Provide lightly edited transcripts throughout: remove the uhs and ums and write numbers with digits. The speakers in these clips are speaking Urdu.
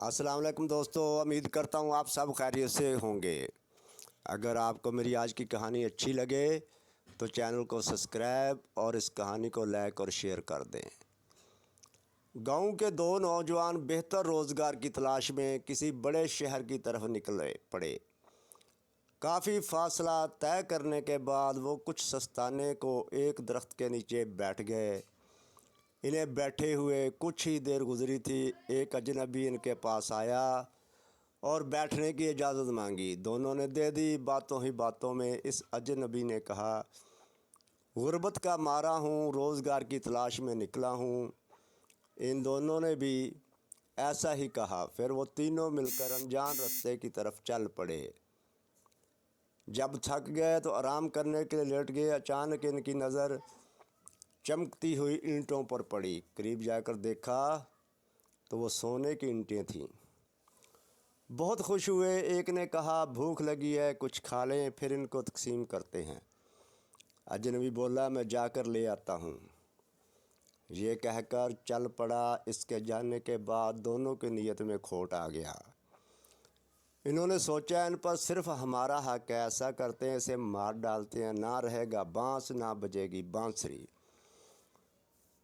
السلام علیکم دوستو، امید کرتا ہوں آپ سب خیریت سے ہوں گے۔ اگر آپ کو میری آج کی کہانی اچھی لگے تو چینل کو سبسکرائب اور اس کہانی کو لائک اور شیئر کر دیں۔ گاؤں کے دو نوجوان بہتر روزگار کی تلاش میں کسی بڑے شہر کی طرف نکلے پڑے۔ کافی فاصلہ طے کرنے کے بعد وہ کچھ سستانے کو ایک درخت کے نیچے بیٹھ گئے۔ انہیں بیٹھے ہوئے کچھ ہی دیر گزری تھی، ایک اجنبی ان کے پاس آیا اور بیٹھنے کی اجازت مانگی۔ دونوں نے دے دی۔ باتوں ہی باتوں میں اس اجنبی نے کہا، غربت کا مارا ہوں، روزگار کی تلاش میں نکلا ہوں۔ ان دونوں نے بھی ایسا ہی کہا۔ پھر وہ تینوں مل کر انجان رستے کی طرف چل پڑے۔ جب تھک گئے تو آرام کرنے کے لیے لیٹ گئے۔ اچانک ان کی نظر چمکتی ہوئی اینٹوں پر پڑی۔ قریب جا کر دیکھا تو وہ سونے کی اینٹیں تھیں۔ بہت خوش ہوئے۔ ایک نے کہا، بھوک لگی ہے، کچھ کھا لیں، پھر ان کو تقسیم کرتے ہیں۔ اجنبی بولا، میں جا کر لے آتا ہوں۔ یہ کہہ کر چل پڑا۔ اس کے جانے کے بعد دونوں کی نیت میں کھوٹ آ گیا۔ انہوں نے سوچا، ان پر صرف ہمارا حق ہے، ایسا کرتے ہیں اسے مار ڈالتے ہیں، نہ رہے گا بانس نہ بجے گی بانسری۔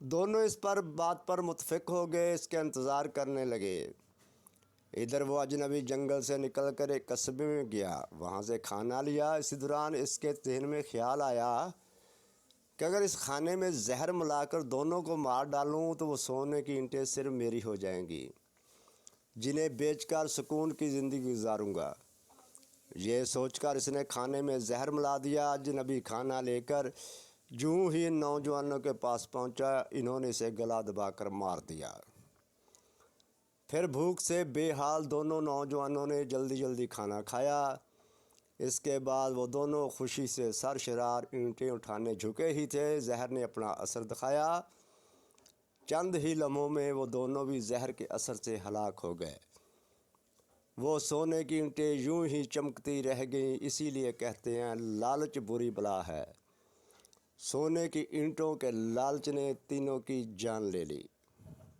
دونوں اس بات پر متفق ہو گئے۔ اس کے انتظار کرنے لگے۔ ادھر وہ اجنبی جنگل سے نکل کر ایک قصبے میں گیا، وہاں سے کھانا لیا۔ اسی دوران اس کے ذہن میں خیال آیا کہ اگر اس کھانے میں زہر ملا کر دونوں کو مار ڈالوں تو وہ سونے کی اینٹیں صرف میری ہو جائیں گی، جنہیں بیچ کر سکون کی زندگی گزاروں گا۔ یہ سوچ کر اس نے کھانے میں زہر ملا دیا۔ اجنبی کھانا لے کر جوں ہی ان نوجوانوں کے پاس پہنچا، انہوں نے اسے گلا دبا کر مار دیا۔ پھر بھوک سے بے حال دونوں نوجوانوں نے جلدی جلدی کھانا کھایا۔ اس کے بعد وہ دونوں خوشی سے سرشار اینٹیں اٹھانے جھکے ہی تھے، زہر نے اپنا اثر دکھایا۔ چند ہی لمحوں میں وہ دونوں بھی زہر کے اثر سے ہلاک ہو گئے۔ وہ سونے کی اینٹیں یوں ہی چمکتی رہ گئیں۔ اسی لیے کہتے ہیں، لالچ بری بلا ہے۔ سونے کی اینٹوں کے لالچ نے تینوں کی جان لے لی۔